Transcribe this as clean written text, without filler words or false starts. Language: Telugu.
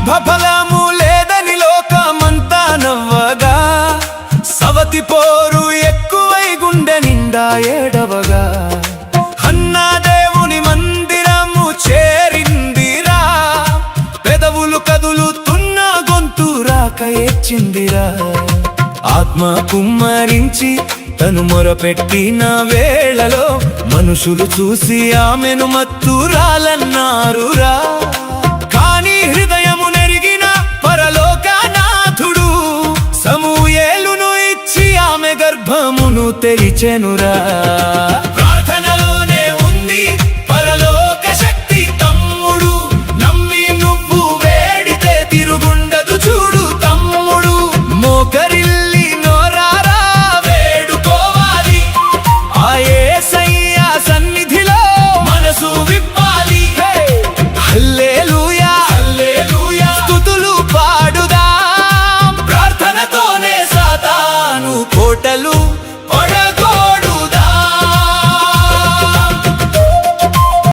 ఫలము లేదని లోకమంతా నవ్వగా, సవతి పోరు ఎక్కువై గుండె నిండా ఏడవగా, హన్నా దేవుని మందిరము చేరిందిరా, పెదవులు కదులుతున్న గొంతు రాక ఏడ్చిందిరా. ఆత్మ కుమ్మరించి తను మొరపెట్టిన వేళలో మనుషులు చూసి ఆమెను మత్తురాలన్నారురా. కానీ హృదయము నెరిగిన పరలోకనాథుడు సమూయేలును ఇచ్చి ఆమె గర్భమును తెరిచెనురా.